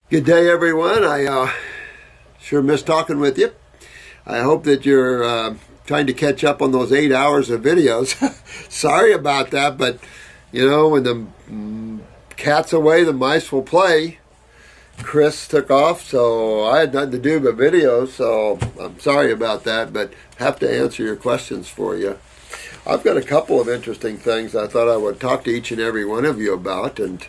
Good day, everyone. I sure miss talking with you. I hope that you're trying to catch up on those 8 hours of videos. Sorry about that, but you know, when the cat's away, the mice will play. Chris took off, so I had nothing to do but videos, so I'm sorry about that, but have to answer your questions for you. I've got a couple of interesting things I thought I would talk to each and every one of you about, and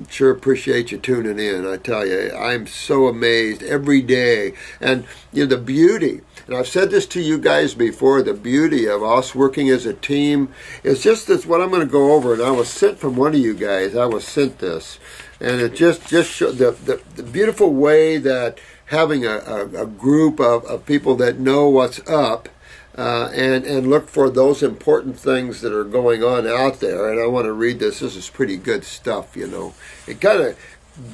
sure appreciate you tuning in. I tell you, I'm so amazed every day. And you know, the beauty, and I've said this to you guys before, the beauty of us working as a team is just this, what I'm going to go over. And I was sent from one of you guys, I was sent this. And it just showed the beautiful way that having a group of people that know what's up, and look for those important things that are going on out there. And I want to read this. This is pretty good stuff, you know. It kind of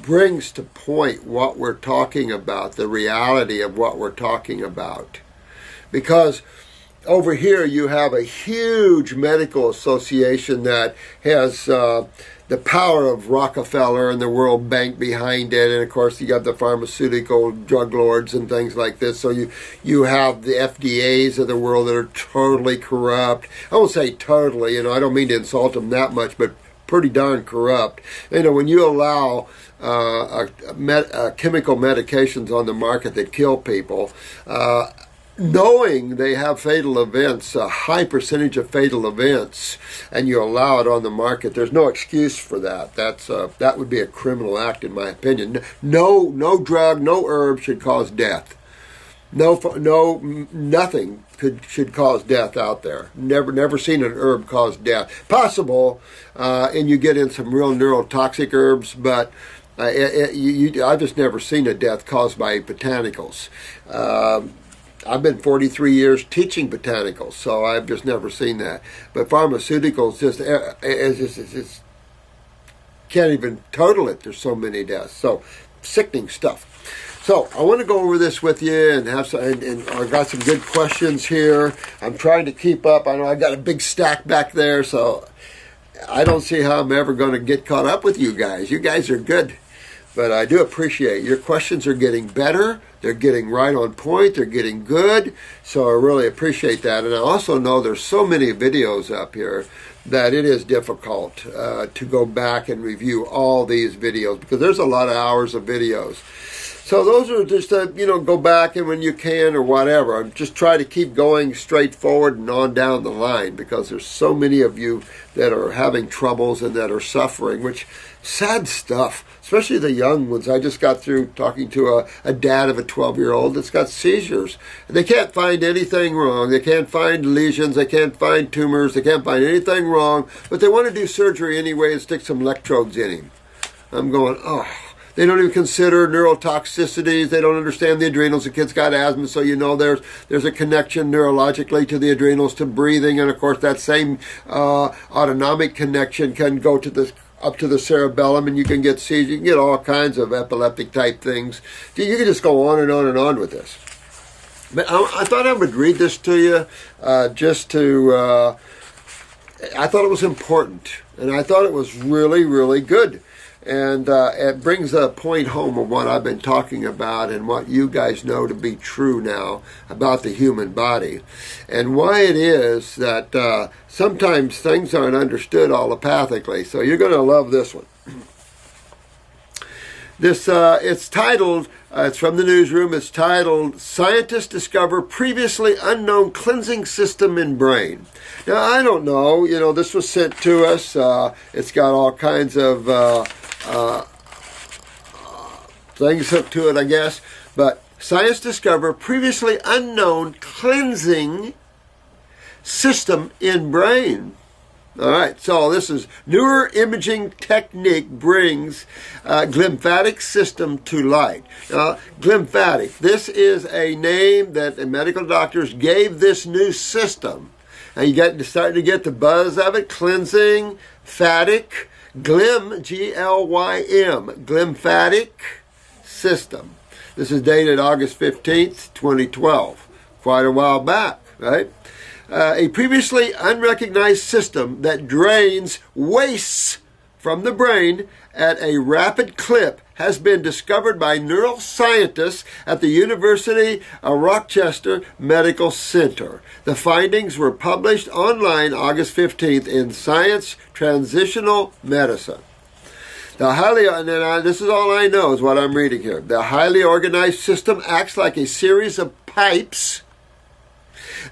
brings to point what we're talking about, the reality of what we're talking about. Because over here you have a huge medical association that has the power of Rockefeller and the World Bank behind it, and of course you got the pharmaceutical drug lords and things like this. So you have the FDAs of the world that are totally corrupt. I won't say totally, you know, I don't mean to insult them that much, but pretty darn corrupt. You know, when you allow chemical medications on the market that kill people, knowing they have fatal events, a high percentage of fatal events, and you allow it on the market, there's no excuse for that. That would be a criminal act, in my opinion. No drug, no herb should cause death. Nothing should cause death out there. Never seen an herb cause death. Possible, and you get in some real neurotoxic herbs, but I've just never seen a death caused by botanicals. I've been 43 years teaching botanicals, so I've just never seen that. But pharmaceuticals just can't even total it. There's so many deaths. So sickening stuff. So I want to go over this with you and have some. And I've got some good questions here. I'm trying to keep up. I know I got a big stack back there, so I don't see how I'm ever going to get caught up with you guys. You guys are good. But I do appreciate your questions are getting better. They're getting right on point. They're getting good. So I really appreciate that. And I also know there's so many videos up here that it is difficult to go back and review all these videos because there's a lot of hours of videos. So those are just, go back and when you can or whatever. Just try to keep going straight forward and on down the line because there's so many of you that are having troubles and that are suffering, which sad stuff, especially the young ones. I just got through talking to a dad of a 12-year-old that's got seizures. They can't find anything wrong. They can't find lesions. They can't find tumors. They can't find anything wrong, but they want to do surgery anyway and stick some electrodes in him. I'm going, oh. They don't even consider neurotoxicities. They don't understand the adrenals. The kid's got asthma, so you know there's a connection neurologically to the adrenals, to breathing, and of course that same autonomic connection can go to up to the cerebellum, and you can get seizures. You can get all kinds of epileptic type things. You can just go on and on and on with this. But I thought I would read this to you I thought it was important, and I thought it was really, really good. And it brings a point home of what I've been talking about and what you guys know to be true now about the human body. And why it is that sometimes things aren't understood allopathically. So you're going to love this one. It's titled, it's from the newsroom, it's titled, Scientists Discover Previously Unknown Cleansing System in Brain. Now, I don't know, this was sent to us. It's got all kinds of things hooked to it, I guess. But science discover previously unknown cleansing system in brain. All right, so this is newer imaging technique brings glymphatic system to light. Glymphatic, this is a name that the medical doctors gave this new system. And you're starting to get the buzz of it, cleansing, phatic, Glym, G-L-Y-M, glymphatic system. This is dated August 15th, 2012. Quite a while back, right? A previously unrecognized system that drains wastes from the brain at a rapid clip has been discovered by neuroscientists at the University of Rochester Medical Center. The findings were published online August 15th in Science Translational Medicine. This is all I know is what I'm reading here. The highly organized system acts like a series of pipes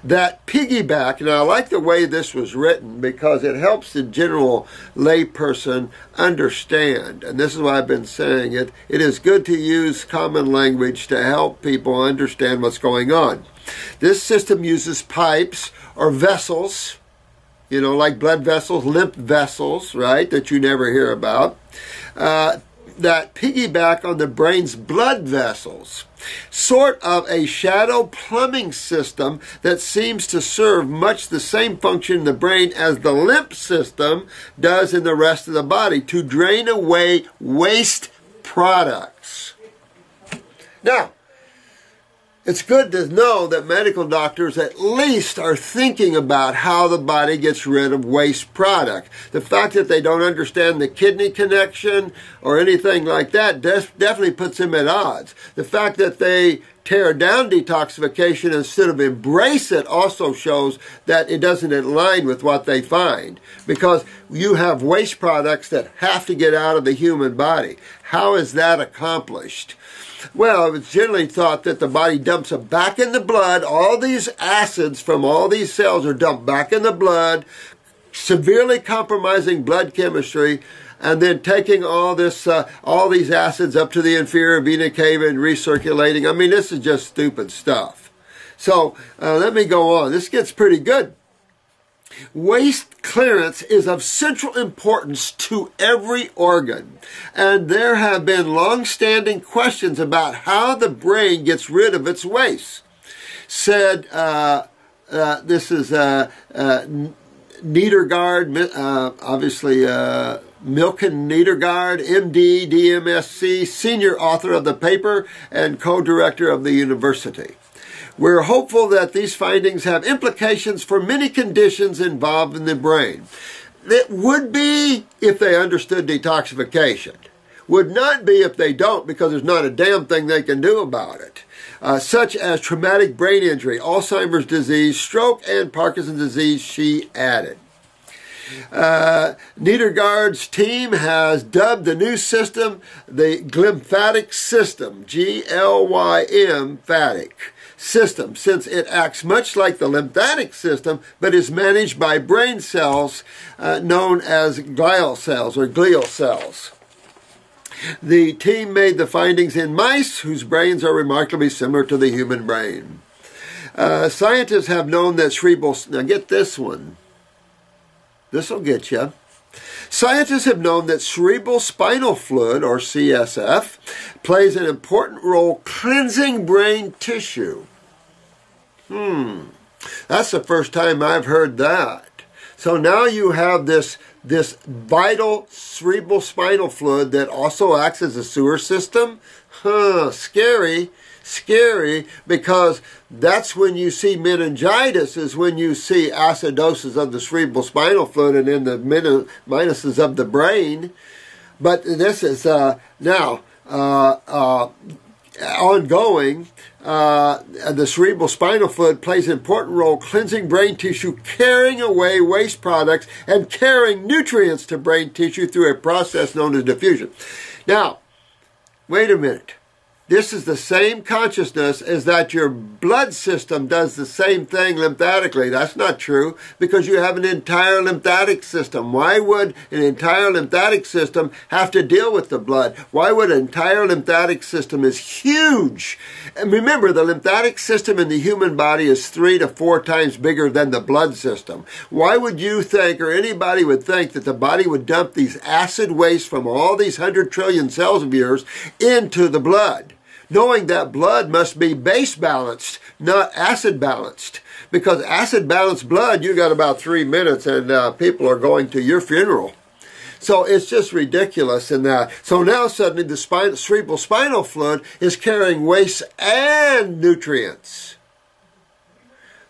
that piggyback. Now, I like the way this was written because it helps the general layperson understand. And this is what I've been saying. It is good to use common language to help people understand what's going on. This system uses pipes or vessels, you know, like blood vessels, lymph vessels, right, that you never hear about, that piggyback on the brain's blood vessels. Sort of a shadow plumbing system that seems to serve much the same function in the brain as the lymph system does in the rest of the body, to drain away waste products. Now, it's good to know that medical doctors at least are thinking about how the body gets rid of waste product. The fact that they don't understand the kidney connection or anything like that definitely puts them at odds. The fact that they tear down detoxification instead of embrace it also shows that it doesn't align with what they find, because you have waste products that have to get out of the human body. How is that accomplished? Well, it's generally thought that the body dumps them back in the blood. All these acids from all these cells are dumped back in the blood, severely compromising blood chemistry, and then taking all these acids up to the inferior vena cava and recirculating. I mean, this is just stupid stuff. So let me go on. This gets pretty good. Waste clearance is of central importance to every organ, and there have been long-standing questions about how the brain gets rid of its waste. Said, this is Niedergard, obviously Milken Niedergard, MD, DMSc, senior author of the paper and co-director of the university. We're hopeful that these findings have implications for many conditions involved in the brain. It would be if they understood detoxification. Would not be if they don't, because there's not a damn thing they can do about it. Such as traumatic brain injury, Alzheimer's disease, stroke, and Parkinson's disease, she added. Niedergard's team has dubbed the new system the glymphatic system, G-L-Y-M-phatic system, since it acts much like the lymphatic system, but is managed by brain cells known as glial cells or glial cells. The team made the findings in mice whose brains are remarkably similar to the human brain. Scientists have known that cerebral... Now get this one. This will get you. Scientists have known that cerebral spinal fluid, or CSF, plays an important role cleansing brain tissue. That's the first time I've heard that. So now you have this vital cerebral spinal fluid that also acts as a sewer system. Scary, because that's when you see meningitis, is when you see acidosis of the cerebral spinal fluid and in the minuses of the brain. But this is now ongoing. The cerebral spinal fluid plays an important role cleansing brain tissue, carrying away waste products, and carrying nutrients to brain tissue through a process known as diffusion. Now, wait a minute. This is the same consciousness as that your blood system does the same thing lymphatically. That's not true, because you have an entire lymphatic system. Why would an entire lymphatic system have to deal with the blood? Why would an entire lymphatic system is huge? And remember, the lymphatic system in the human body is 3 to 4 times bigger than the blood system. Why would you think, or anybody would think, that the body would dump these acid waste from all these 100 trillion cells of yours into the blood, knowing that blood must be base balanced, not acid balanced? Because acid balanced blood, you got about 3 minutes and people are going to your funeral. So it's just ridiculous in that. So now suddenly the cerebral spinal fluid is carrying waste and nutrients.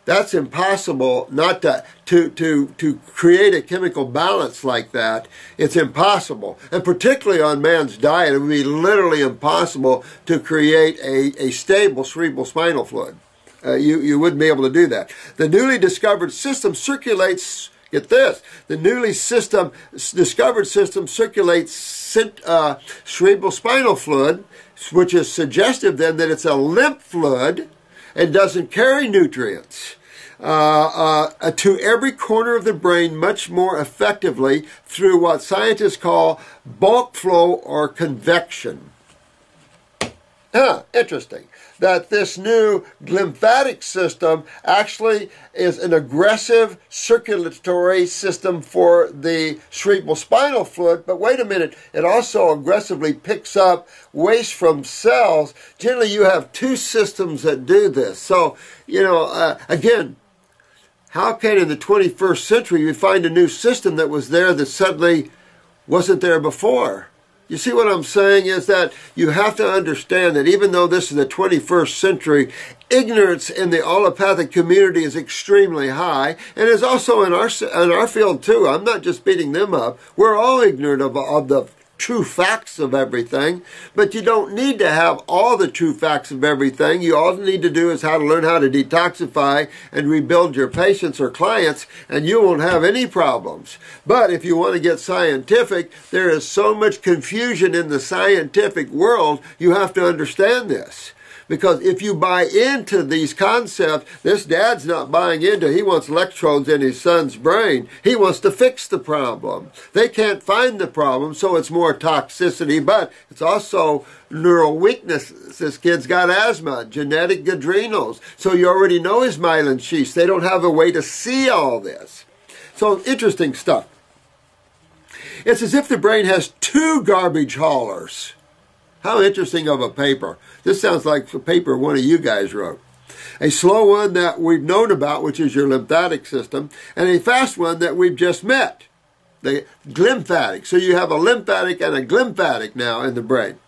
That's impossible not to create a chemical balance like that. It's impossible. And particularly on man's diet, it would be literally impossible to create a stable cerebral spinal fluid. You wouldn't be able to do that. The newly discovered system circulates, get this, the newly discovered system circulates cerebral spinal fluid, which is suggestive then that it's a lymph fluid and doesn't carry nutrients to every corner of the brain much more effectively through what scientists call bulk flow or convection. Interesting. That this new lymphatic system actually is an aggressive circulatory system for the cerebral spinal fluid, but wait a minute, it also aggressively picks up waste from cells. Generally, you have two systems that do this. So, again, how can in the 21st century you find a new system that was there that suddenly wasn't there before? You see what I'm saying is that you have to understand that even though this is the 21st century, ignorance in the allopathic community is extremely high, and is also in our field too. I'm not just beating them up. We're all ignorant of the true facts of everything, but you don't need to have all the true facts of everything. You all need to do is how to learn how to detoxify and rebuild your patients or clients, and you won't have any problems. But if you want to get scientific, there is so much confusion in the scientific world, you have to understand this. Because if you buy into these concepts, this dad's not buying into, he wants electrodes in his son's brain. He wants to fix the problem. They can't find the problem, so it's more toxicity, but it's also neural weakness. This kid's got asthma, genetic adrenals. So you already know his myelin sheaths. They don't have a way to see all this. So interesting stuff. It's as if the brain has two garbage haulers. How interesting of a paper. This sounds like a paper one of you guys wrote. A slow one that we've known about, which is your lymphatic system, and a fast one that we've just met, the glymphatic. So you have a lymphatic and a glymphatic now in the brain.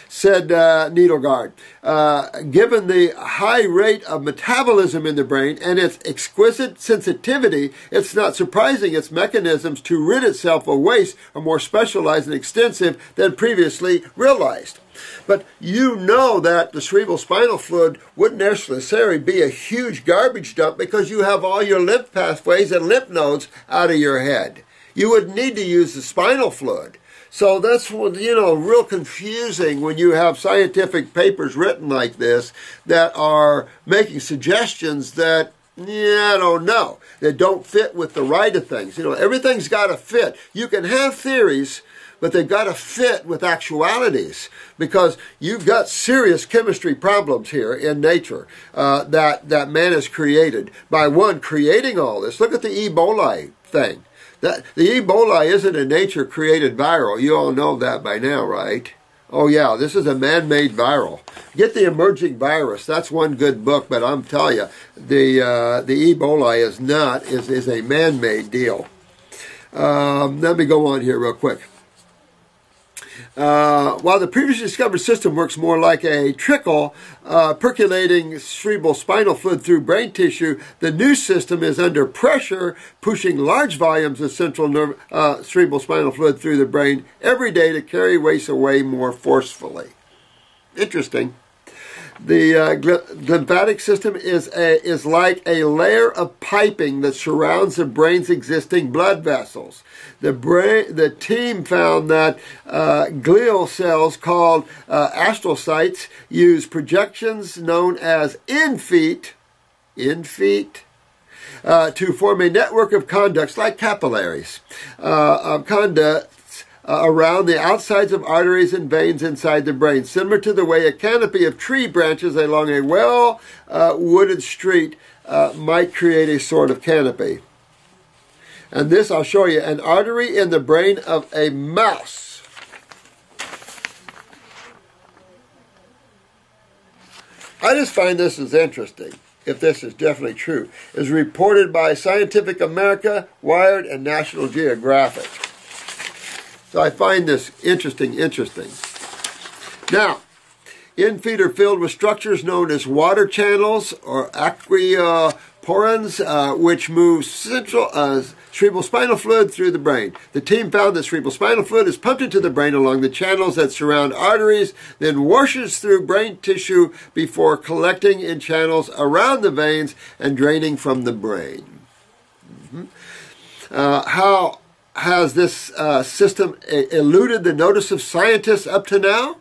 Said Needlegard, given the high rate of metabolism in the brain and its exquisite sensitivity, it's not surprising its mechanisms to rid itself of waste are more specialized and extensive than previously realized. But you know that the cerebral spinal fluid wouldn't necessarily be a huge garbage dump because you have all your lymph pathways and lymph nodes out of your head. You would need to use the spinal fluid. So that's, real confusing when you have scientific papers written like this that are making suggestions that, I don't know, that don't fit with the right of things. Everything's got to fit. You can have theories, but they've got to fit with actualities because you've got serious chemistry problems here in nature that man has created by one creating all this. Look at the Ebola thing. The Ebola isn't a nature-created viral. You all know that by now, right? Oh, yeah, this is a man-made viral. Get the Emerging Virus. That's one good book, but I'm telling you, the Ebola is a man-made deal. Let me go on here real quick. While the previously discovered system works more like a trickle percolating cerebral spinal fluid through brain tissue, the new system is under pressure, pushing large volumes of central cerebral spinal fluid through the brain every day to carry waste away more forcefully. Interesting. The lymphatic system is like a layer of piping that surrounds the brain's existing blood vessels. The team found that glial cells called astrocytes use projections known as infeet, to form a network of conducts like capillaries, around the outsides of arteries and veins inside the brain, similar to the way a canopy of tree branches along a well-wooded street might create a sort of canopy. And this, I'll show you, an artery in the brain of a mouse. I just find this is interesting, if this is definitely true, is reported by Scientific America, Wired, and National Geographic. So I find this interesting. Now, infeet are filled with structures known as water channels or aqueous porins, which move central cerebrospinal fluid through the brain. The team found that cerebrospinal fluid is pumped into the brain along the channels that surround arteries, then washes through brain tissue before collecting in channels around the veins and draining from the brain. How has this system eluded the notice of scientists up to now?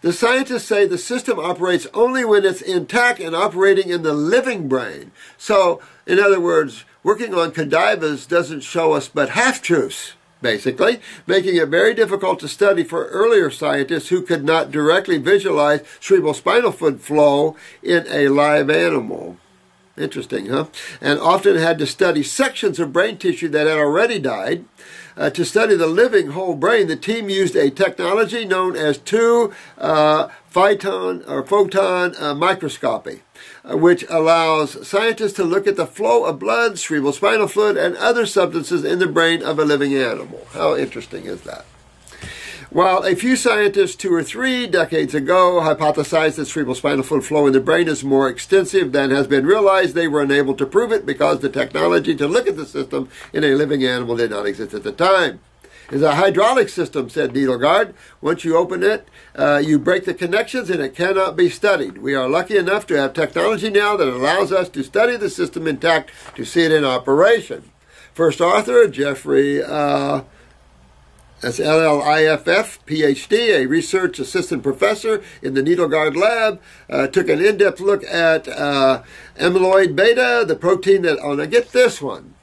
The scientists say the system operates only when it's intact and operating in the living brain. So, in other words, working on cadavers doesn't show us but half-truths, basically, making it very difficult to study for earlier scientists who could not directly visualize cerebrospinal fluid flow in a live animal. Interesting, huh? And often had to study sections of brain tissue that had already died. To study the living whole brain, the team used a technology known as photon microscopy, which allows scientists to look at the flow of blood, cerebrospinal fluid, and other substances in the brain of a living animal. How interesting is that? While a few scientists 2 or 3 decades ago hypothesized that cerebrospinal fluid flow in the brain is more extensive than has been realized, they were unable to prove it because the technology to look at the system in a living animal did not exist at the time. It's a hydraulic system, said Needlegard. Once you open it, you break the connections and it cannot be studied. We are lucky enough to have technology now that allows us to study the system intact, to see it in operation. First author, Jeffrey... That's LLIFF, PhD, a research assistant professor in the Needlegard lab, took an in-depth look at amyloid beta, the protein that, now get this one.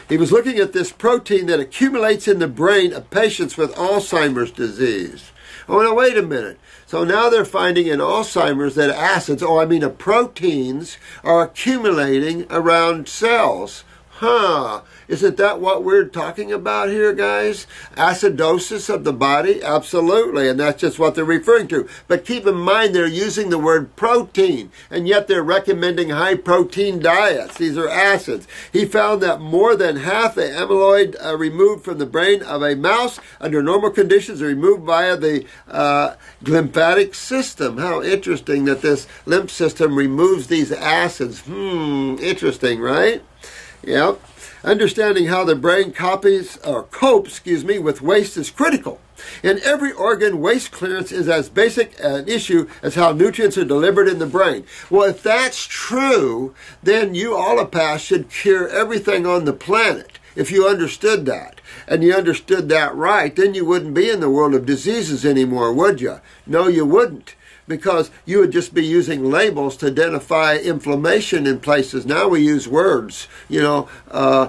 He was looking at this protein that accumulates in the brain of patients with Alzheimer's disease. Oh, now wait a minute. So now they're finding in Alzheimer's that proteins are accumulating around cells. Isn't that what we're talking about here, guys? Acidosis of the body? Absolutely, and that's just what they're referring to. But keep in mind they're using the word protein, and yet they're recommending high-protein diets. These are acids. He found that more than half the amyloid removed from the brain of a mouse under normal conditions are removed via the lymphatic system. How interesting that this lymph system removes these acids. Interesting, right? Yep. Understanding how the brain copes with waste is critical. In every organ, waste clearance is as basic an issue as how nutrients are delivered in the brain. Well, if that's true, then you, Allopath, should cure everything on the planet. If you understood that, and you understood that right, then you wouldn't be in the world of diseases anymore, would you? No, you wouldn't. Because you would just be using labels to identify inflammation in places. Now we use words, hepatitis,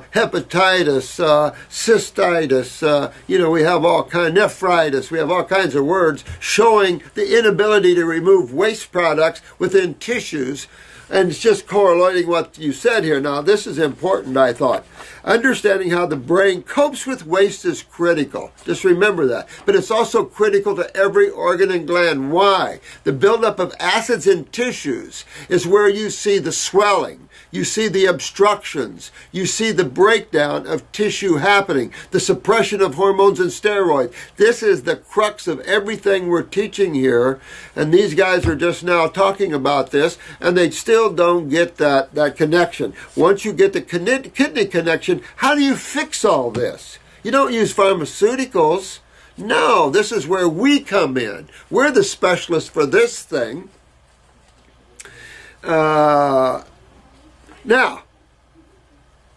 cystitis, we have all kinds, nephritis, we have all kinds of words showing the inability to remove waste products within tissues. And it's just correlating what you said here. Now, this is important, I thought. Understanding how the brain copes with waste is critical. Just remember that. But it's also critical to every organ and gland. Why? The buildup of acids in tissues is where you see the swelling. You see the obstructions. You see the breakdown of tissue happening. The suppression of hormones and steroids. This is the crux of everything we're teaching here. And these guys are just now talking about this, and they still don't get that connection. Once you get the kidney connection, how do you fix all this? You don't use pharmaceuticals. No, this is where we come in. We're the specialists for this thing. Now,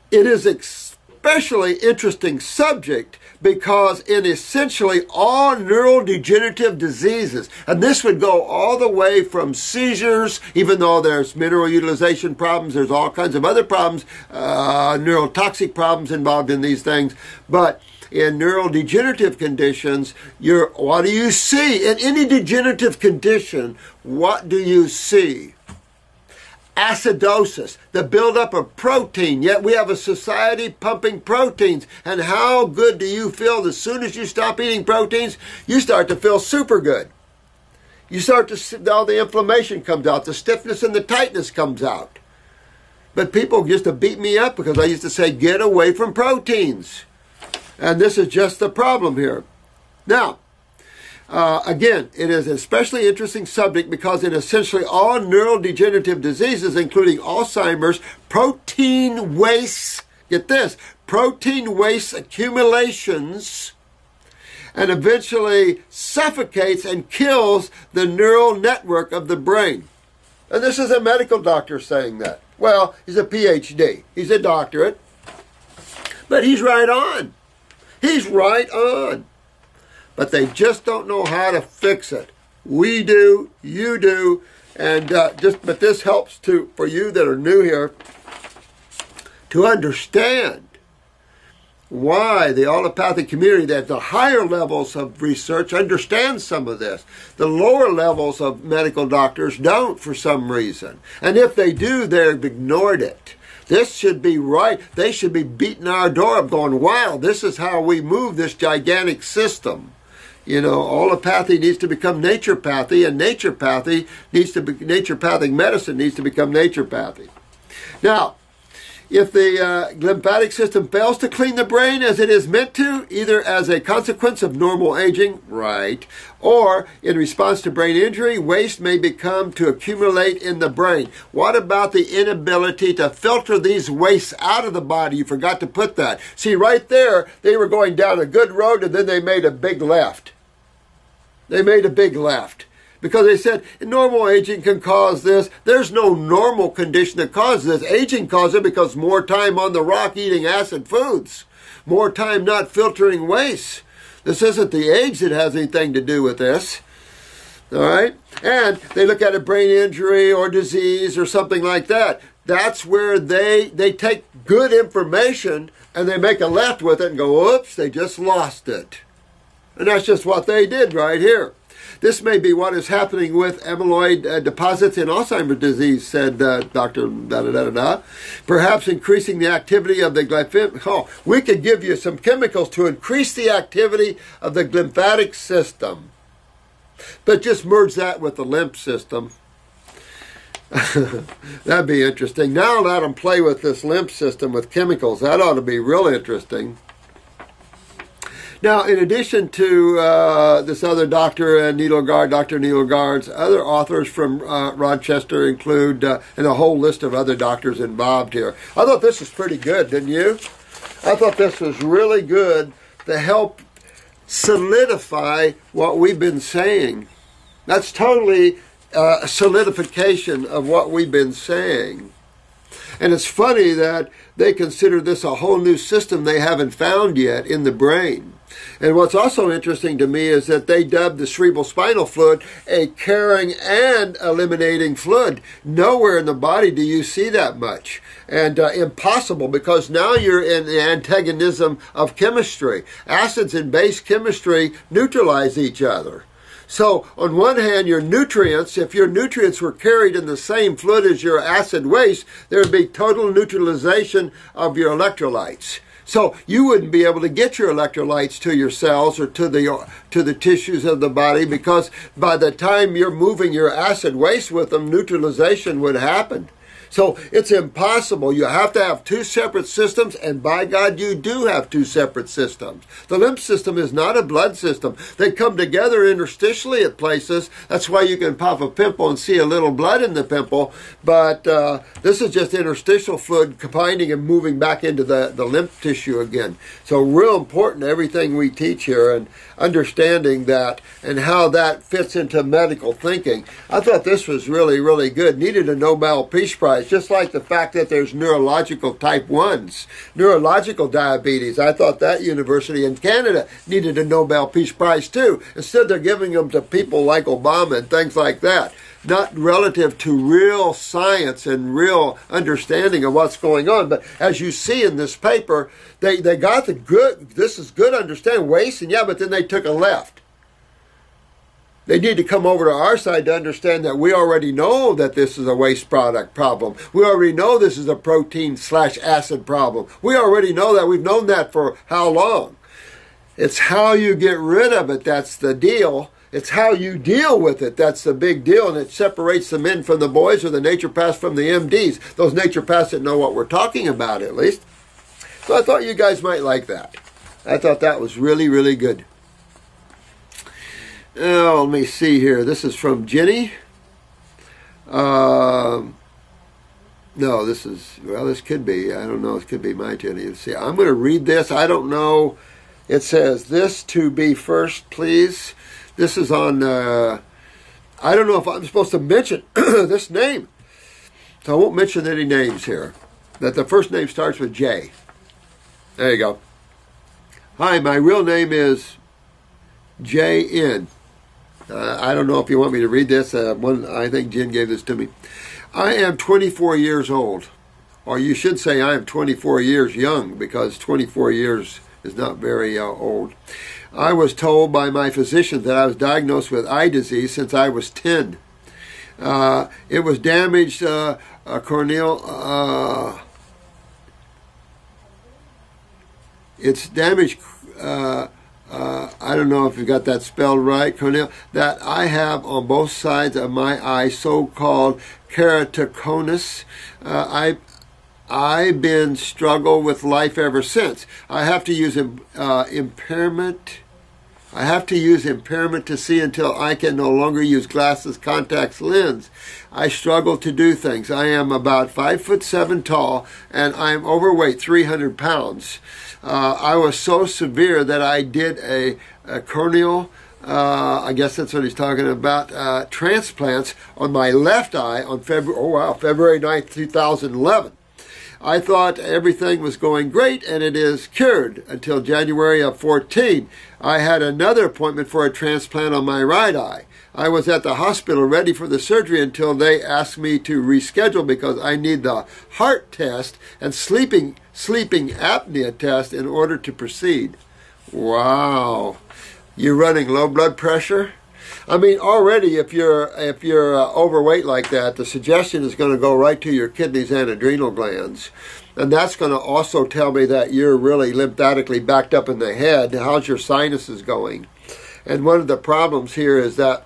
it is especially interesting subject because in essentially all neurodegenerative diseases, and this would go all the way from seizures, even though there's mineral utilization problems, there's all kinds of other problems, neurotoxic problems involved in these things, but in neurodegenerative conditions, what do you see? In any degenerative condition, what do you see? Acidosis, the buildup of protein. Yet we have a society pumping proteins. And how good do you feel as soon as you stop eating proteins? You start to feel super good. You start to, all the inflammation comes out. The stiffness and the tightness comes out. But people used to beat me up because I used to say, get away from proteins. And this is just the problem here. Now, Again, it is an especially interesting subject because in essentially all neurodegenerative diseases, including Alzheimer's, protein waste, get this, protein waste accumulations and eventually suffocates and kills the neural network of the brain. And this is a medical doctor saying that. Well, he's a PhD. He's a doctorate. But he's right on. He's right on. But they just don't know how to fix it. We do, you do, and but this helps for you that are new here to understand why the allopathic community, that the higher levels of research understand some of this. The lower levels of medical doctors don't for some reason. And if they do, they've ignored it. This should be right. They should be beating our door up going, wow, this is how we move this gigantic system. You know, allopathy needs to become naturopathy, and naturopathic medicine needs to become naturopathy. Now, if the lymphatic system fails to clean the brain as it is meant to, either as a consequence of normal aging, right, or in response to brain injury, waste may become to accumulate in the brain. What about the inability to filter these wastes out of the body? You forgot to put that. See, right there, they were going down a good road, and then they made a big left. They made a big left. Because they said normal aging can cause this. There's no normal condition that causes this. Aging causes it because more time on the rock eating acid foods. More time not filtering waste. This isn't the age that has anything to do with this. All right? And they look at a brain injury or disease or something like that. That's where they take good information and they make a left with it and go, oops, they just lost it. And that's just what they did right here. This may be what is happening with amyloid deposits in Alzheimer's disease, said Dr. Da-da-da-da-da. Perhaps increasing the activity of the glymphatic... Oh, we could give you some chemicals to increase the activity of the lymphatic system. But just merge that with the lymph system. That'd be interesting. Now let them play with this lymph system with chemicals. That ought to be real interesting. Now, in addition to this other doctor, Dr. Needlegard's, other authors from Rochester include, and a whole list of other doctors involved here. I thought this was pretty good, didn't you? I thought this was really good to help solidify what we've been saying. That's totally a solidification of what we've been saying. And it's funny that they consider this a whole new system they haven't found yet in the brain. And what's also interesting to me is that they dubbed the cerebral spinal fluid a carrying and eliminating fluid. Nowhere in the body do you see that much. And impossible, because now you're in the antagonism of chemistry. Acids and base chemistry neutralize each other. So, on one hand, your nutrients, if your nutrients were carried in the same fluid as your acid waste, there would be total neutralization of your electrolytes. So you wouldn't be able to get your electrolytes to your cells or to the tissues of the body, because by the time you're moving your acid waste with them, neutralization would happen. So it's impossible. You have to have two separate systems, and by God, you do have two separate systems. The lymph system is not a blood system. They come together interstitially at places. That's why you can pop a pimple and see a little blood in the pimple. But this is just interstitial fluid combining and moving back into the lymph tissue again. So real important, everything we teach here, and understanding that and how that fits into medical thinking. I thought this was really, really good. Needed a Nobel Peace Prize. Just like the fact that there's neurological type 1s, neurological diabetes. I thought that university in Canada needed a Nobel Peace Prize too. Instead, they're giving them to people like Obama and things like that. Not relative to real science and real understanding of what's going on. But as you see in this paper, they got the good, this is good understanding, waste, and yeah, but then they took a left. They need to come over to our side to understand that we already know that this is a waste product problem. We already know this is a protein/acid problem. We already know that. We've known that for how long? It's how you get rid of it that's the deal. It's how you deal with it that's the big deal, and it separates the men from the boys or the naturopaths from the MDs. Those naturopaths that know what we're talking about, at least. So I thought you guys might like that. I thought that was really, really good. Oh, let me see here. This is from Jenny. No, this is, well, this could be, I don't know, it could be my Jenny. Let's see, I'm going to read this. I don't know. It says, this to be first, please. This is on, I don't know if I'm supposed to mention this name. So I won't mention any names here. That the first name starts with J. There you go. Hi, my real name is J.N. I don't know if you want me to read this. I think Jen gave this to me. I am 24 years old. Or you should say I am 24 years young, because 24 years is not very old. I was told by my physician that I was diagnosed with eye disease since I was 10. It was damaged corneal. It's damaged. I don't know if you got that spelled right, corneal. That I have on both sides of my eye, so-called Keratoconus. I've been struggle with life ever since. I have to use impairment. I have to use impairment to see until I can no longer use glasses, contacts, lens. I struggle to do things. I am about 5'7" tall, and I am overweight, 300 pounds. I was so severe that I did a corneal, I guess that's what he's talking about, transplants on my left eye on February 9th, 2011. I thought everything was going great, and it is cured until January of 14. I had another appointment for a transplant on my right eye. I was at the hospital ready for the surgery until they asked me to reschedule because I need the heart test and sleeping apnea test in order to proceed. Wow. You're running low blood pressure? I mean, already if you're overweight like that, the suggestion is going to go right to your kidneys and adrenal glands. And that's going to also tell me that you're really lymphatically backed up in the head. How's your sinuses going? And one of the problems here is that,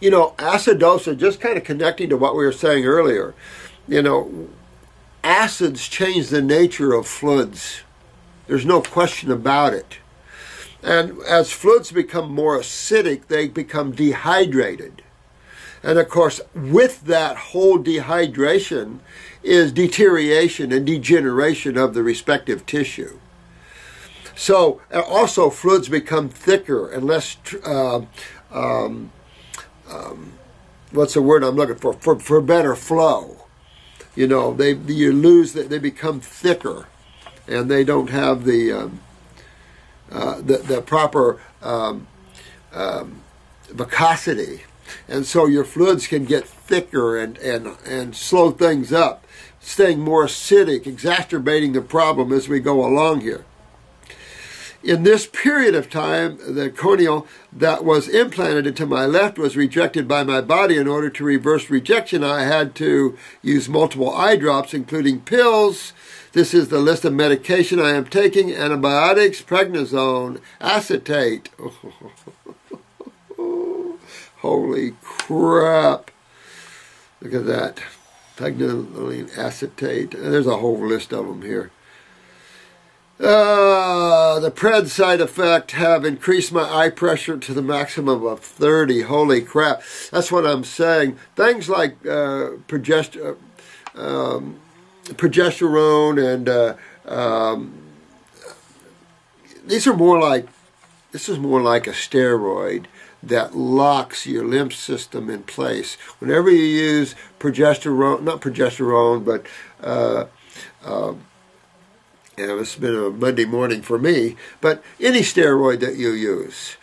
you know, acidosis, just kind of connecting to what we were saying earlier, you know, acids change the nature of fluids. There's no question about it. And as fluids become more acidic, they become dehydrated. And of course, with that whole dehydration is deterioration and degeneration of the respective tissue. So also fluids become thicker and less, what's the word I'm looking for better flow. You know, they become thicker, and they don't have the proper viscosity, and so your fluids can get thicker and slow things up, staying more acidic, exacerbating the problem as we go along here. In this period of time, the corneal that was implanted into my left was rejected by my body. In order to reverse rejection, I had to use multiple eye drops, including pills. This is the list of medication I am taking: antibiotics, prednisone, acetate. Holy crap. Look at that. Prednisone, acetate. There's a whole list of them here. The pred side effect have increased my eye pressure to the maximum of 30. Holy crap. That's what I'm saying. Things like progesterone and this is more like a steroid that locks your lymph system in place. Whenever you use progesterone, not progesterone, but and it's been a Monday morning for me, but any steroid that you use,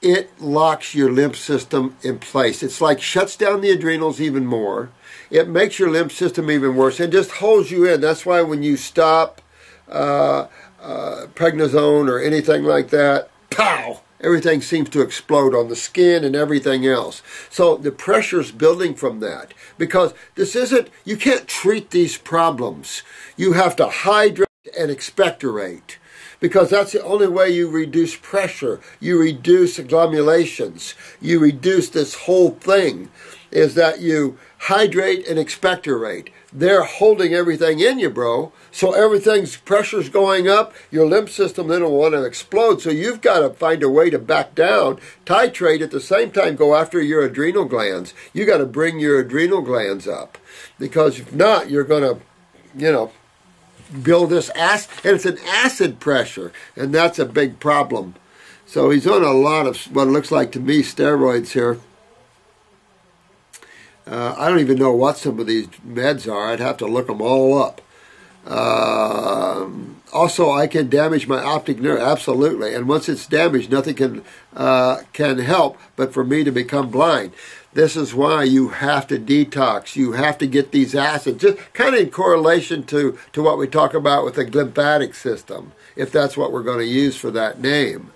it locks your lymph system in place. It's like shuts down the adrenals even more. It makes your lymph system even worse and just holds you in. That's why when you stop prednisone or anything like that, pow! Everything seems to explode on the skin and everything else. So the pressure's building from that, because this isn't, you can't treat these problems. You have to hydrate and expectorate. Because that's the only way you reduce pressure, you reduce agglomerations, you reduce this whole thing, is that you hydrate and expectorate. They're holding everything in you, bro. So everything's pressure's going up, your lymph system then will want to explode. So you've got to find a way to back down, titrate, at the same time go after your adrenal glands. You got to bring your adrenal glands up. Because if not, you're going to, build this acid, and it's an acid pressure, and that's a big problem. So he's on a lot of what looks like to me steroids here. I don't even know what some of these meds are. I'd have to look them all up. Also, I can damage my optic nerve, absolutely. And once it's damaged, nothing can help but for me to become blind. This is why you have to detox. You have to get these acids, just kind of in correlation to what we talk about with the lymphatic system, if that's what we're going to use for that name.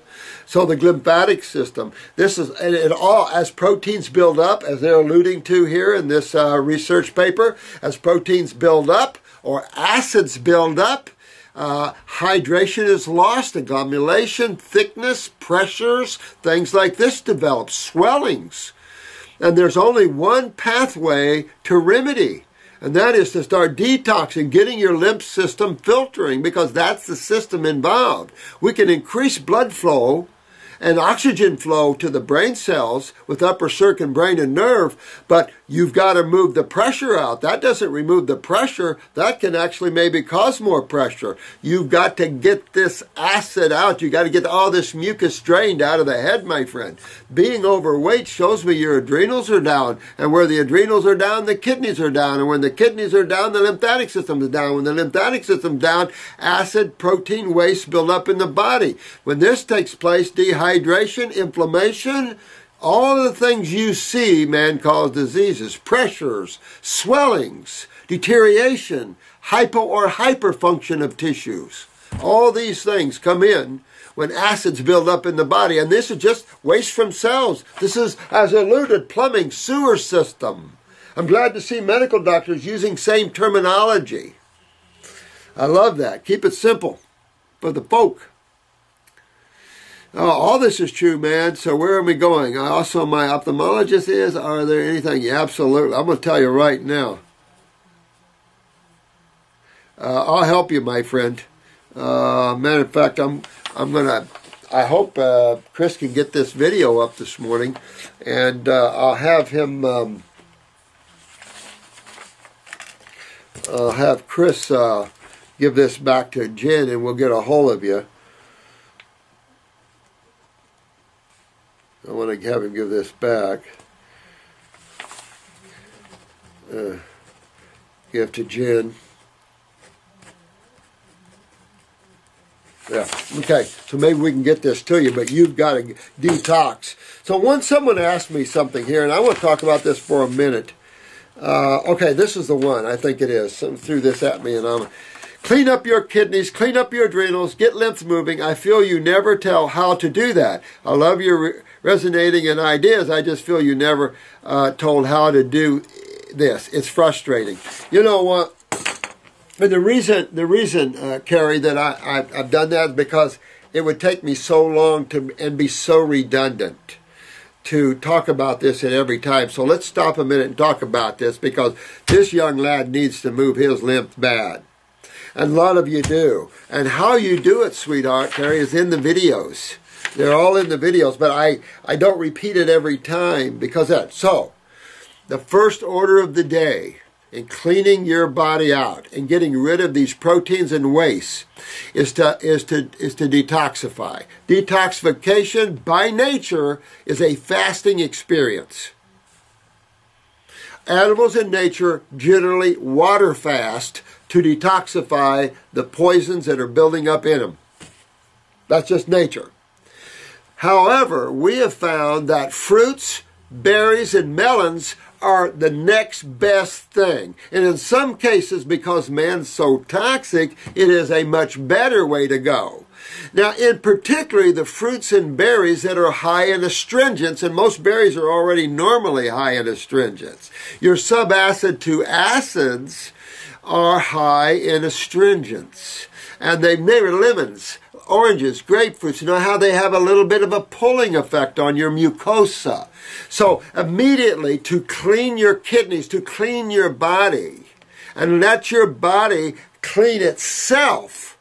So the lymphatic system, this is, and it all, as proteins build up, as they're alluding to here in this research paper, as proteins build up, or acids build up, hydration is lost, agglomeration, thickness, pressures, things like this develop, swellings. And there's only one pathway to remedy, and that is to start detoxing, getting your lymph system filtering, because that's the system involved. We can increase blood flow and oxygen flow to the brain cells with upper circuit brain and nerve, but you've got to move the pressure out. That doesn't remove the pressure. That can actually maybe cause more pressure. You've got to get this acid out. You've got to get all this mucus drained out of the head, my friend. Being overweight shows me your adrenals are down, and where the adrenals are down, the kidneys are down, and when the kidneys are down, the lymphatic system is down. When the lymphatic system is down, acid, protein, waste build up in the body. When this takes place, dehydration, inflammation, all of the things you see, man, cause diseases, pressures, swellings, deterioration, hypo or hyperfunction of tissues. All these things come in when acids build up in the body. And this is just waste from cells. This is, as alluded, plumbing, sewer system. I'm glad to see medical doctors using same terminology. I love that. Keep it simple for the folk. All this is true, man. So where are we going? Also, my ophthalmologist is, are there anything? Yeah, absolutely. I'm going to tell you right now. I'll help you, my friend. Matter of fact, I hope Chris can get this video up this morning, and I'll have him, I'll have Chris give this back to Jen, and we'll get a hold of you. I want to have him give this back. Give to Jen. Yeah, okay, so maybe we can get this to you, but you've got to detox. So once someone asked me something here, and I want to talk about this for a minute. Okay, this is the one, I think it is. Someone threw this at me, and I'm... Clean up your kidneys, clean up your adrenals, get lymph moving. I feel you never tell how to do that. I love your resonating in ideas. I just feel you never told how to do this. It's frustrating. You know what? And the reason, Carrie, that I've done that is because it would take me so long and be so redundant to talk about this at every time. So let's stop a minute and talk about this, because this young lad needs to move his lymph bad. And a lot of you do. And how you do it, sweetheart, Carrie, is in the videos. They're all in the videos, but I don't repeat it every time because that. So, the first order of the day in cleaning your body out and getting rid of these proteins and waste is to detoxify. Detoxification, by nature, is a fasting experience. Animals in nature generally water fast to detoxify the poisons that are building up in them. That's just nature. However, we have found that fruits, berries, and melons are the next best thing. And in some cases, because man's so toxic, it is a much better way to go. Now, in particular, the fruits and berries that are high in astringents, and most berries are already normally high in astringents. Your subacid to acids are high in astringents. And they were lemons, oranges, grapefruits. You know how they have a little bit of a pulling effect on your mucosa. So immediately, to clean your kidneys, to clean your body, and let your body clean itself,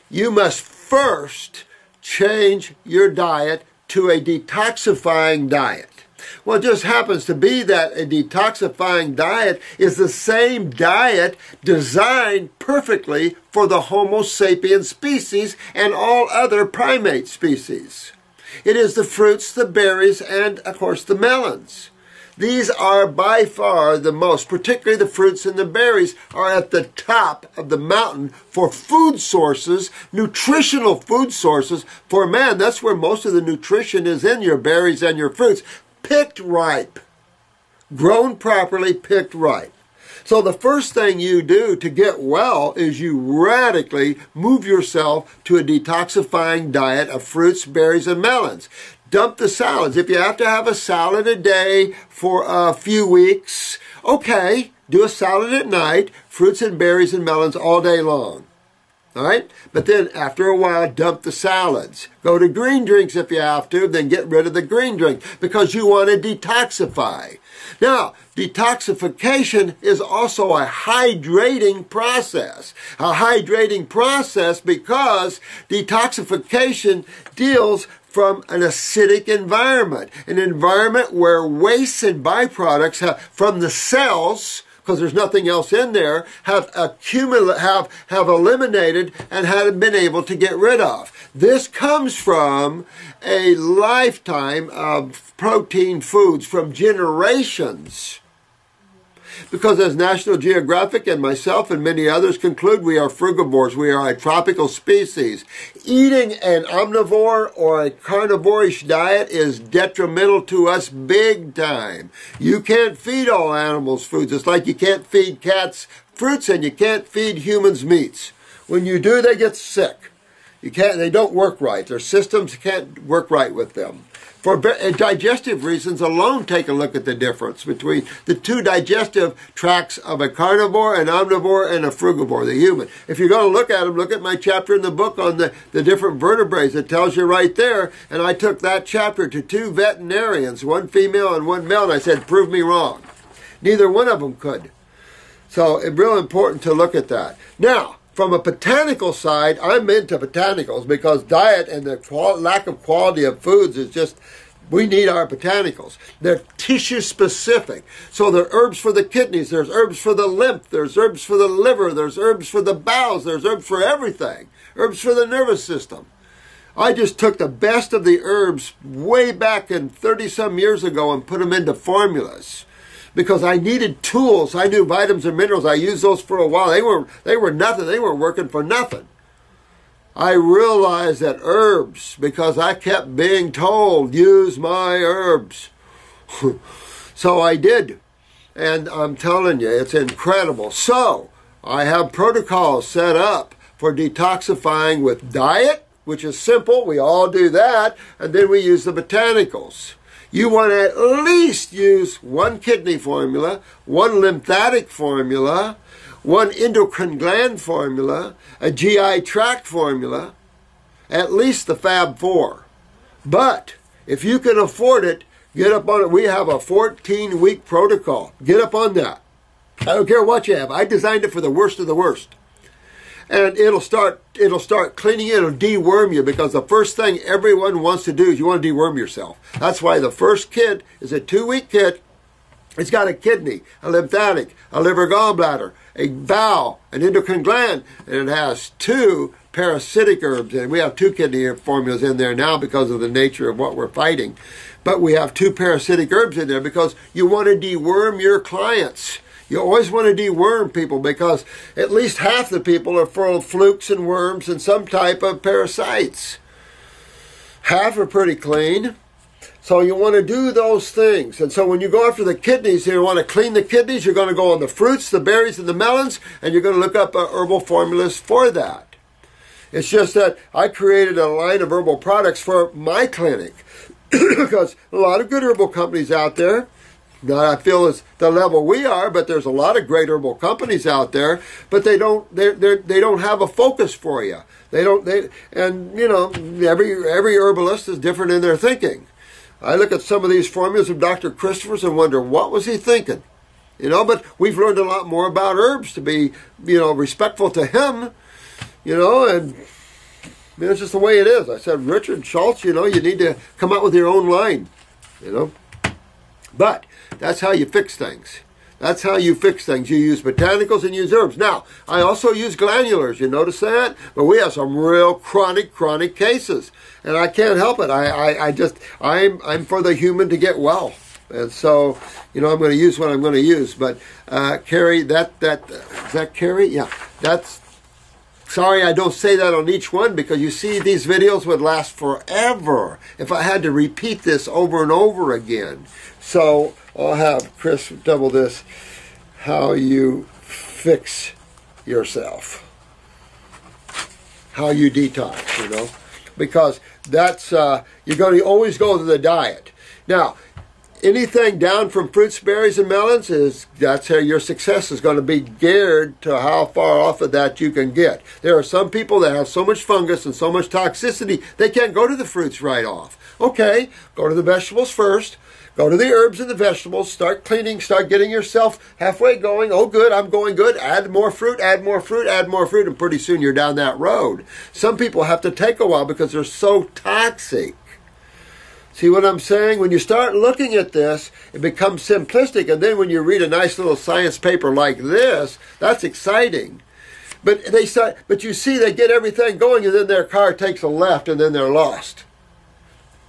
you must first change your diet to a detoxifying diet. Well, it just happens to be that a detoxifying diet is the same diet designed perfectly for the Homo sapiens species and all other primate species. It is the fruits, the berries, and, of course, the melons. These are by far the most, particularly the fruits and the berries, are at the top of the mountain for food sources, nutritional food sources for man. That's where most of the nutrition is, in your berries and your fruits. Picked ripe, grown properly, picked ripe. So the first thing you do to get well is you radically move yourself to a detoxifying diet of fruits, berries, and melons. Dump the salads. If you have to have a salad a day for a few weeks, okay, do a salad at night, fruits and berries and melons all day long. All right? But then after a while, dump the salads. Go to green drinks if you have to, then get rid of the green drink because you want to detoxify. Now, detoxification is also a hydrating process. A hydrating process because detoxification deals from an acidic environment, an environment where wastes and byproducts from the cells, because there's nothing else in there, have eliminated and have been able to get rid of. This comes from a lifetime of protein foods, from generations. Because as National Geographic and myself and many others conclude, we are frugivores. We are a tropical species. Eating an omnivore or a carnivorish diet is detrimental to us big time. You can't feed all animals foods. It's like you can't feed cats fruits and you can't feed humans meats. When you do, they get sick. They don't work right. Their systems can't work right with them. For digestive reasons alone, take a look at the difference between the two digestive tracts of a carnivore, an omnivore, and a frugivore, the human. If you're going to look at them, look at my chapter in the book on the different vertebrates. It tells you right there. And I took that chapter to 2 veterinarians, one female and one male, and I said, prove me wrong. Neither one of them could. So it's real important to look at that. Now, from a botanical side, I'm into botanicals because diet and the lack of quality of foods is just, we need our botanicals. They're tissue specific. So there are herbs for the kidneys, there's herbs for the lymph, there's herbs for the liver, there's herbs for the bowels, there's herbs for everything. Herbs for the nervous system. I just took the best of the herbs way back in 30-some years ago and put them into formulas. Because I needed tools. I knew vitamins and minerals. I used those for a while. They were nothing. They were working for nothing. I realized that herbs, because I kept being told, use my herbs. So I did. And I'm telling you, it's incredible. So I have protocols set up for detoxifying with diet, which is simple. We all do that. And then we use the botanicals. You want to at least use one kidney formula, one lymphatic formula, one endocrine gland formula, a GI tract formula, at least the Fab 4. But if you can afford it, get up on it. We have a 14-week protocol. Get up on that. I don't care what you have. I designed it for the worst of the worst. And it'll start cleaning you, it'll deworm you, because the first thing everyone wants to do is you want to deworm yourself. That's why the first kit is a 2-week kit. It's got a kidney, a lymphatic, a liver gallbladder, a bowel, an endocrine gland, and it has 2 parasitic herbs. And we have 2 kidney formulas in there now because of the nature of what we're fighting. But we have 2 parasitic herbs in there because you want to deworm your clients. You always want to deworm people because at least half the people are full of flukes and worms and some type of parasites. Half are pretty clean. So you want to do those things. And so when you go after the kidneys, you want to clean the kidneys, you're going to go on the fruits, the berries, and the melons, and you're going to look up herbal formulas for that. It's just that I created a line of herbal products for my clinic because a lot of good herbal companies out there, Not I feel it's the level we are, but there's a lot of great herbal companies out there, but they don't have a focus for you. And you know, every herbalist is different in their thinking. I look at some of these formulas of Dr. Christopher's and wonder, what was he thinking? You know, but we've learned a lot more about herbs to be, you know, respectful to him, you know, and it's just the way it is. I said, Richard Schultz, you know, you need to come up with your own line, you know. But that's how you fix things. That's how you fix things. You use botanicals and use herbs. Now, I also use glandulars. You notice that? But we have some real chronic cases. And I can't help it. I'm for the human to get well. And so, you know, I'm going to use what I'm going to use. But, Carrie, is that Carrie? Yeah. Sorry, I don't say that on each one because you see these videos would last forever if I had to repeat this over and over again. So I'll have Chris double this, how you fix yourself, how you detox, you know, because that's, you're going to always go to the diet. Now, anything down from fruits, berries, and melons, that's how your success is going to be geared to how far off of that you can get. There are some people that have so much fungus and so much toxicity, they can't go to the fruits right off. Okay, go to the vegetables first. Go to the herbs and the vegetables, start cleaning, start getting yourself halfway going. Oh, good, I'm going good. Add more fruit, add more fruit, add more fruit, and pretty soon you're down that road. Some people have to take a while because they're so toxic. See what I'm saying? When you start looking at this, it becomes simplistic, and then when you read a nice little science paper like this, that's exciting. But you see, they get everything going, and then their car takes a left, and then they're lost.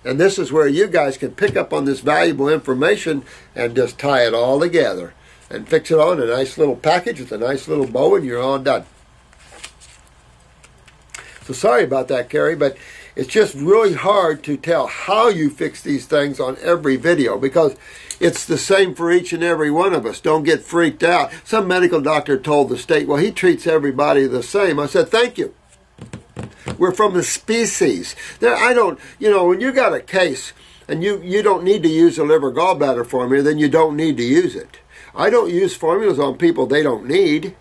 And this is where you guys can pick up on this valuable information and just tie it all together and fix it on a nice little package with a nice little bow, and you're all done. So sorry about that, Carrie, but it's just really hard to tell how you fix these things on every video because it's the same for each and every one of us. Don't get freaked out. Some medical doctor told the state, well, he treats everybody the same. I said, thank you. We're from the species. When you got a case and you don't need to use a liver gallbladder formula, then you don't need to use it. I don't use formulas on people they don't need.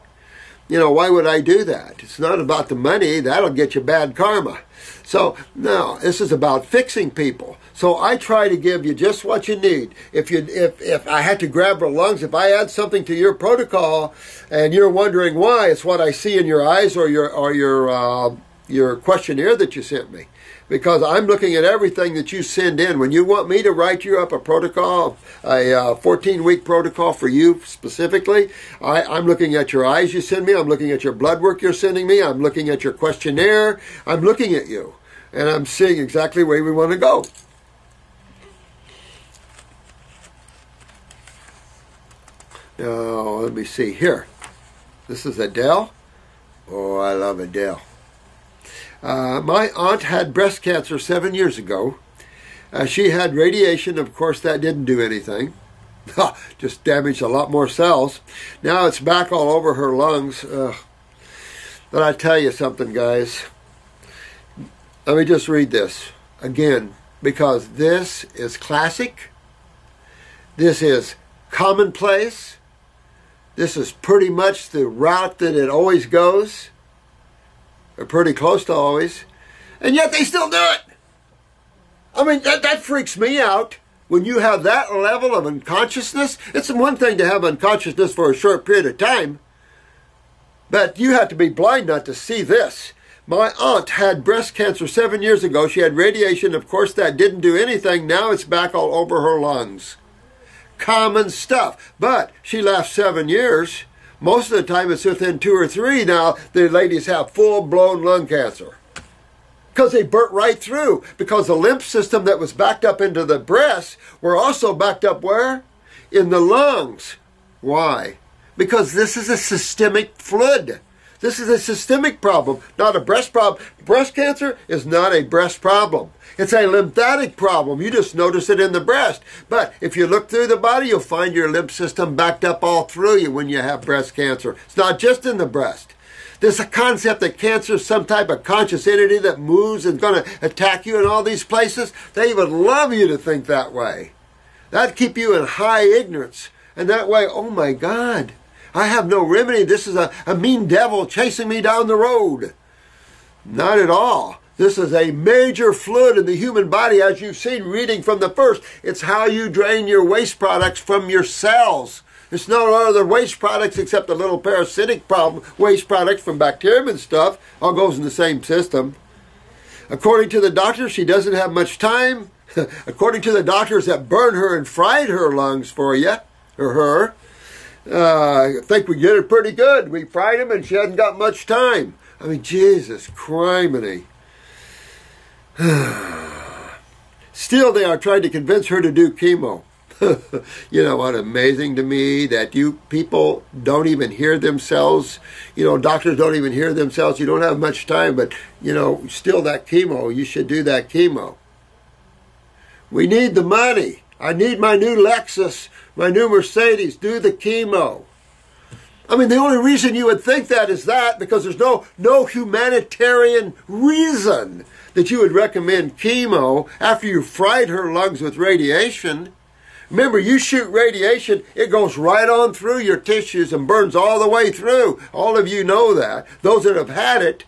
You know, why would I do that? It's not about the money. That'll get you bad karma. So, no, this is about fixing people. So I try to give you just what you need. If I had to grab the lungs, if I add something to your protocol and you're wondering why, it's what I see in your eyes or your questionnaire that you sent me. Because I'm looking at everything that you send in. When you want me to write you up a protocol, a 14-week protocol for you specifically, I'm looking at your eyes you send me. I'm looking at your blood work you're sending me. I'm looking at your questionnaire. I'm looking at you. And I'm seeing exactly where we want to go. Now, let me see here. This is Adele. Oh, I love Adele. My aunt had breast cancer 7 years ago. She had radiation. Of course, that didn't do anything. Just damaged a lot more cells. Now it's back all over her lungs. But I tell you something, guys. Let me just read this again, because this is classic. This is commonplace. This is pretty much the route that it always goes. Or pretty close to always. And yet they still do it. I mean, that freaks me out. When you have that level of unconsciousness, it's one thing to have unconsciousness for a short period of time. But you have to be blind not to see this. My aunt had breast cancer 7 years ago. She had radiation. Of course, that didn't do anything. Now it's back all over her lungs. Common stuff. But she lasts 7 years. Most of the time it's within 2 or 3 now the ladies have full-blown lung cancer. Because they burnt right through. Because the lymph system that was backed up into the breasts were also backed up where? In the lungs. Why? Because this is a systemic flood. This is a systemic problem, not a breast problem. Breast cancer is not a breast problem. It's a lymphatic problem. You just notice it in the breast. But if you look through the body, you'll find your lymph system backed up all through you when you have breast cancer. It's not just in the breast. There's a concept that cancer is some type of conscious entity that moves and is going to attack you in all these places. They would love you to think that way. That'd keep you in high ignorance. And that way, oh my God, I have no remedy. This is a mean devil chasing me down the road. Not at all. This is a major fluid in the human body, as you've seen reading from the first. It's how you drain your waste products from your cells. It's no other waste products except a little parasitic problem, waste products from bacterium and stuff. All goes in the same system. According to the doctor, she doesn't have much time. According to the doctors that burned her and fried her lungs for you, or her, I think we did it pretty good. We fried them and she hasn't got much time. I mean, Jesus criminy. Still, they are trying to convince her to do chemo. You know what, amazing to me that you people don't even hear themselves. You know, doctors don't even hear themselves. You don't have much time, but, you know, still that chemo, you should do that chemo. We need the money. I need my new Lexus, my new Mercedes. Do the chemo. I mean, the only reason you would think that is that because there's no humanitarian reason that you would recommend chemo after you fried her lungs with radiation. Remember, you shoot radiation, it goes right on through your tissues and burns all the way through. All of you know that. Those that have had it,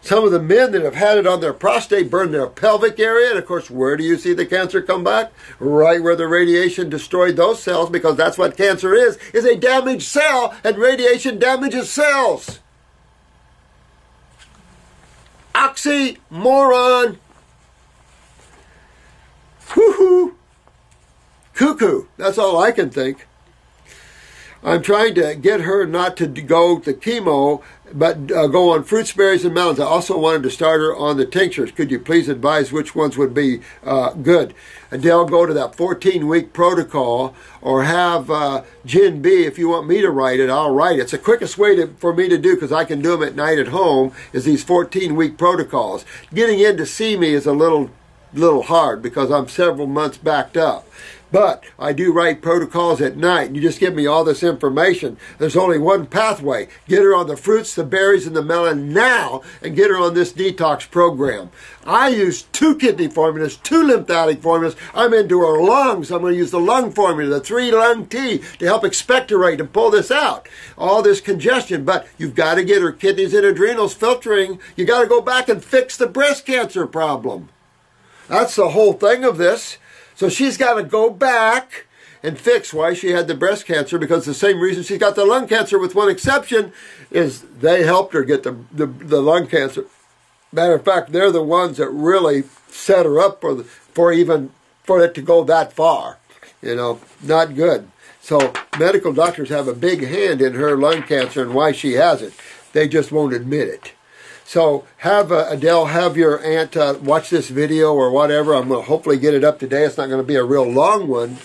some of the men that have had it on their prostate burn their pelvic area. And of course, where do you see the cancer come back? Right where the radiation destroyed those cells, because that's what cancer is a damaged cell, and radiation damages cells. Oxymoron. Woohoo. Cuckoo. That's all I can think. I'm trying to get her not to go to chemo, but go on fruits, berries, and melons. I also wanted to start her on the tinctures. Could you please advise which ones would be good? Adele, go to that 14-week protocol, or have Gin B. If you want me to write it, I'll write it. It's the quickest way for me to do, because I can do them at night at home, is these 14-week protocols. Getting in to see me is a little hard because I'm several months backed up. But I do write protocols at night. You just give me all this information. There's only one pathway. Get her on the fruits, the berries, and the melon now, and get her on this detox program. I use 2 kidney formulas, 2 lymphatic formulas. I'm into her lungs. I'm going to use the lung formula, the 3-lung T, to help expectorate and pull this out. All this congestion. But you've got to get her kidneys and adrenals filtering. You got to go back and fix the breast cancer problem. That's the whole thing of this. So she's got to go back and fix why she had the breast cancer, because the same reason she got the lung cancer, with one exception, is they helped her get the lung cancer. Matter of fact, they're the ones that really set her up for it to go that far. You know, not good. So medical doctors have a big hand in her lung cancer and why she has it. They just won't admit it. So have Adele, have your aunt watch this video or whatever. I'm going to hopefully get it up today. It's not going to be a real long one.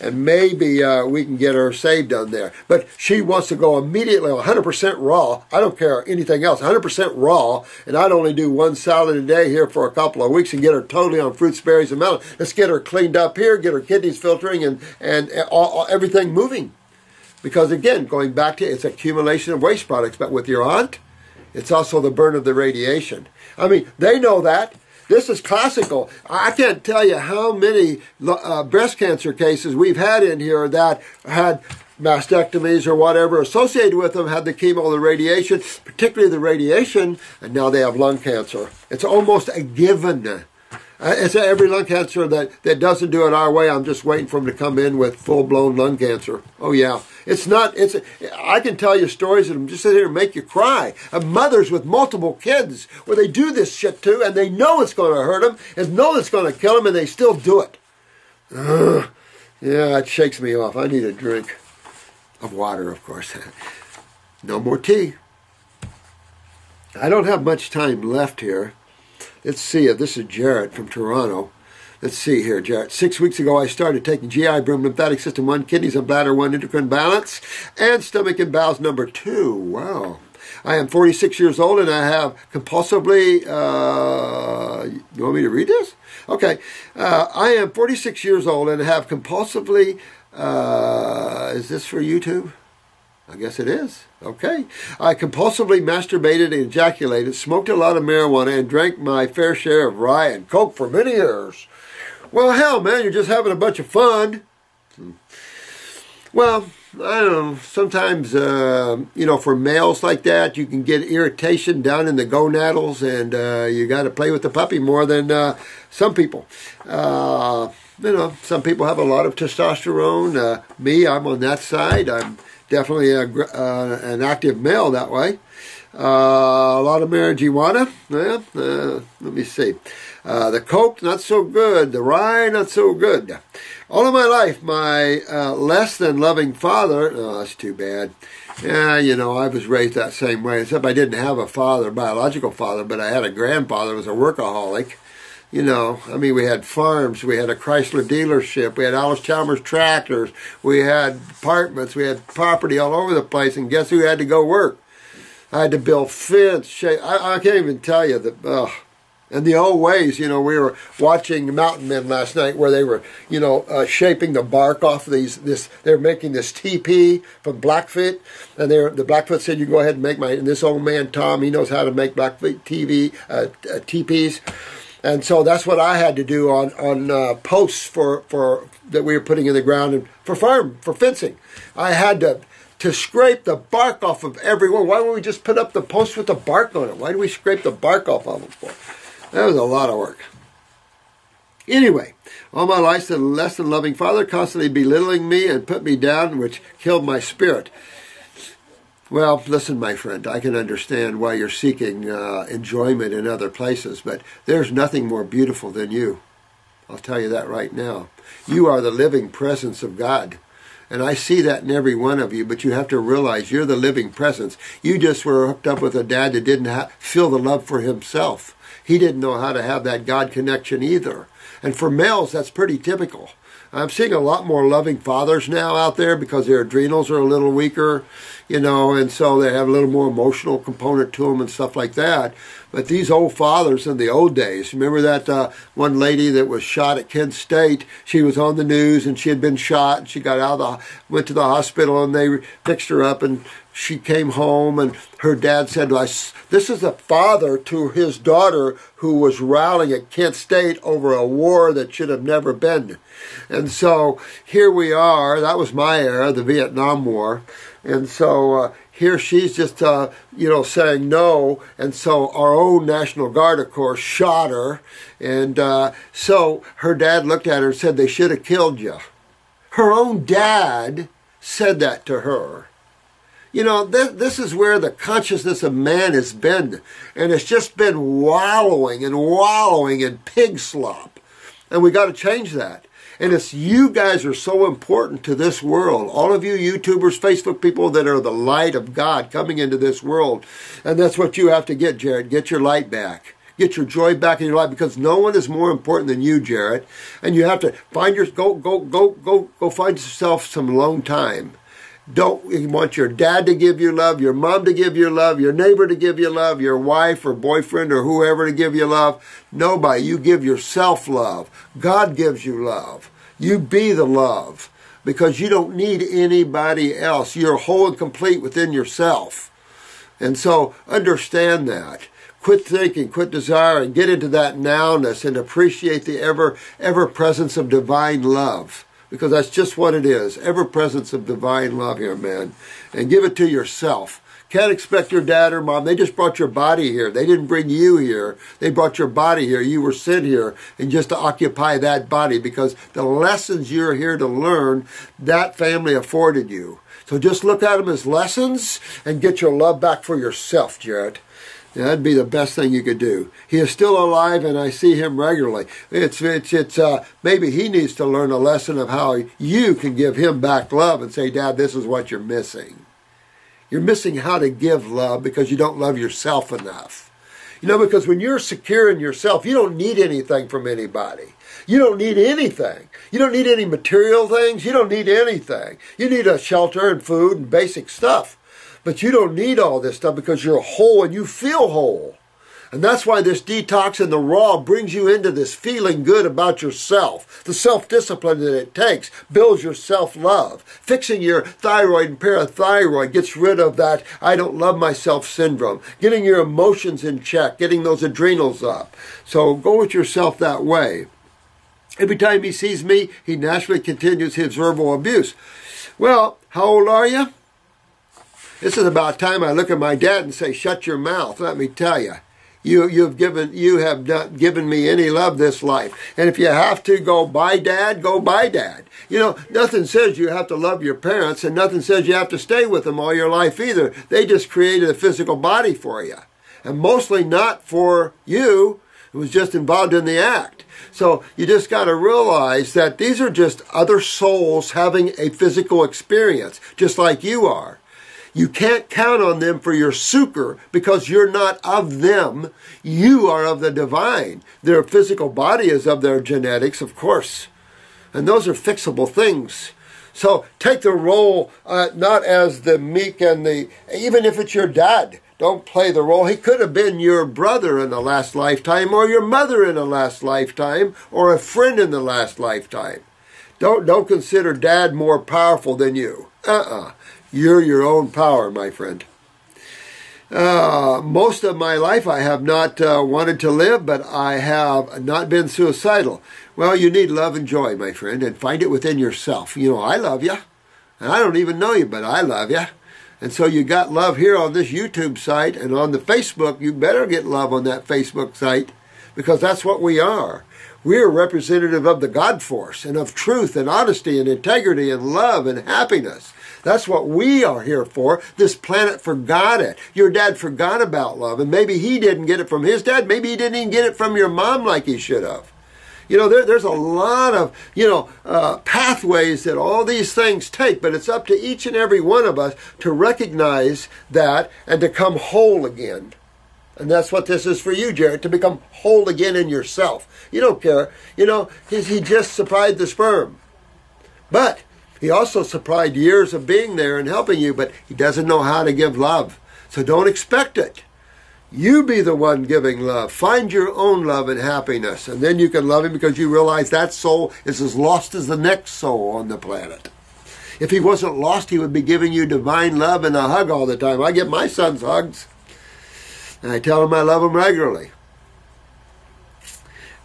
And maybe we can get her saved on there. But she wants to go immediately 100% raw. I don't care anything else. 100% raw. And I'd only do 1 salad a day here for a couple of weeks and get her totally on fruits, berries, and melon. Let's get her cleaned up here, get her kidneys filtering, and everything moving. Because again, going back to it's accumulation of waste products. But with your aunt, it's also the burn of the radiation. I mean, they know that. This is classical. I can't tell you how many breast cancer cases we've had in here that had mastectomies or whatever associated with them, had the chemo, the radiation, particularly the radiation, and now they have lung cancer. It's almost a given. It's every lung cancer that doesn't do it our way. I'm just waiting for them to come in with full-blown lung cancer. Oh, yeah. I can tell you stories that just sit here and make you cry. Of mothers with multiple kids where they do this shit too, and they know it's going to hurt them, and know it's going to kill them, and they still do it. Yeah, it shakes me off. I need a drink of water, of course. No more tea. I don't have much time left here. Let's see. This is Jarrett from Toronto. Let's see here, Jarrett. 6 weeks ago, I started taking GI Broom, lymphatic system 1, kidneys and bladder 1, endocrine balance, and stomach and bowels number 2. Wow. I am 46 years old, and I have compulsively... you want me to read this? Okay. I am 46 years old and have compulsively... is this for YouTube? I guess it is. Okay. I compulsively masturbated and ejaculated, smoked a lot of marijuana, and drank my fair share of rye and coke for many years. Well, hell, man, you're just having a bunch of fun. Well, I don't know. Sometimes, for males like that, you can get irritation down in the gonadals, and you got to play with the puppy more than some people. Some people have a lot of testosterone. Me, I'm on that side. I'm definitely an active male that way. A lot of marijuana. Let me see. The coke, not so good. The rye, not so good. All of my life, my less than loving father, oh, that's too bad. Yeah, I was raised that same way, except I didn't have a father, biological father, but I had a grandfather who was a workaholic. We had farms, we had a Chrysler dealership, we had Alice Chalmers tractors, we had apartments, we had property all over the place, and guess who had to go work? I had to build fence, I can't even tell you that, and the old ways, we were watching Mountain Men last night where they were, shaping the bark off they were making this teepee from Blackfoot, and the Blackfoot said, you go ahead and make and this old man, Tom, he knows how to make Blackfoot teepees. And so that's what I had to do on posts for that we were putting in the ground and for fencing. I had to scrape the bark off of every one. Why wouldn't we just put up the posts with the bark on it? Why do we scrape the bark off of them for? That was a lot of work. Anyway, all my life, the less than loving father constantly belittling me and put me down, which killed my spirit. Well, listen, my friend, I can understand why you're seeking enjoyment in other places, but there's nothing more beautiful than you. I'll tell you that right now. You are the living presence of God. And I see that in every one of you, but you have to realize you're the living presence. You just were hooked up with a dad that didn't feel the love for himself. He didn't know how to have that God connection either. And for males, that's pretty typical. I'm seeing a lot more loving fathers now out there because their adrenals are a little weaker, and so they have a little more emotional component to them and stuff like that. But these old fathers in the old days, remember that one lady that was shot at Kent State? She was on the news and she had been shot, and she went to the hospital, and they fixed her up, and she came home, and her dad said, this is a father to his daughter who was rallying at Kent State over a war that should have never been. And so here we are. That was my era, the Vietnam War. And so here she's just, saying no. And so our own National Guard, of course, shot her. And so her dad looked at her and said, they should have killed you. Her own dad said that to her. This is where the consciousness of man has been. And it's just been wallowing in pig slop. And we got to change that. And it's you guys are so important to this world. All of you YouTubers, Facebook people that are the light of God coming into this world. And that's what you have to get, Jared. Get your light back. Get your joy back in your life, because no one is more important than you, Jared. And you have to go find yourself some alone time. You want your dad to give you love, your mom to give you love, your neighbor to give you love, your wife or boyfriend or whoever to give you love. Nobody. You give yourself love. God gives you love. You be the love, because you don't need anybody else. You're whole and complete within yourself. And so understand that. Quit thinking, quit desiring, get into that nowness and appreciate the ever presence of divine love. Because that's just what it is. Ever-presence of divine love here, man. And give it to yourself. Can't expect your dad or mom. They just brought your body here. They didn't bring you here. They brought your body here. You were sent here, and just to occupy that body, because the lessons you're here to learn, that family afforded you. So just look at them as lessons and get your love back for yourself, Jared. Yeah, that'd be the best thing you could do. He is still alive, and I see him regularly. Maybe he needs to learn a lesson of how you can give him back love and say, Dad, this is what you're missing. You're missing how to give love because you don't love yourself enough. Because when you're secure in yourself, you don't need anything from anybody. You don't need anything. You don't need any material things. You don't need anything. You need a shelter and food and basic stuff. But you don't need all this stuff because you're whole and you feel whole. And that's why this detox and the raw brings you into this feeling good about yourself. The self-discipline that it takes builds your self-love. Fixing your thyroid and parathyroid gets rid of that I don't love myself syndrome. Getting your emotions in check, getting those adrenals up. So go with yourself that way. Every time he sees me, he naturally continues his verbal abuse. Well, how old are you? This is about time I look at my dad and say, shut your mouth. Let me tell you. You have not given me any love this life. And if you have to go by dad, go by dad. You know, nothing says you have to love your parents, and nothing says you have to stay with them all your life either. They just created a physical body for you. And mostly not for you. It was just involved in the act. So you just got to realize that these are just other souls having a physical experience, just like you are. You can't count on them for your succor because you're not of them. You are of the divine. Their physical body is of their genetics, of course. And those are fixable things. So take the role not as the meek and even if it's your dad, don't play the role. He could have been your brother in the last lifetime, or your mother in the last lifetime, or a friend in the last lifetime. Don't consider dad more powerful than you. You're your own power, my friend. Most of my life I have not wanted to live, but I have not been suicidal. Well, you need love and joy, my friend, and find it within yourself. You know, I love you, and I don't even know you, but I love you. And so you got love here on this YouTube site, and on the Facebook, you better get love on that Facebook site, because that's what we are. We're representative of the God force, and of truth, and honesty, and integrity, and love, and happiness. That's what we are here for. This planet forgot it. Your dad forgot about love, and maybe he didn't get it from his dad. Maybe he didn't even get it from your mom like he should have. You know, there's a lot of, pathways that all these things take, but it's up to each and every one of us to recognize that and to come whole again. And that's what this is for you, Jared, to become whole again in yourself. You don't care. You know, he just supplied the sperm. But he also supplied years of being there and helping you, but he doesn't know how to give love. So don't expect it. You be the one giving love. Find your own love and happiness, and then you can love him because you realize that soul is as lost as the next soul on the planet. If he wasn't lost, he would be giving you divine love and a hug all the time. I get my sons hugs, and I tell them I love them regularly.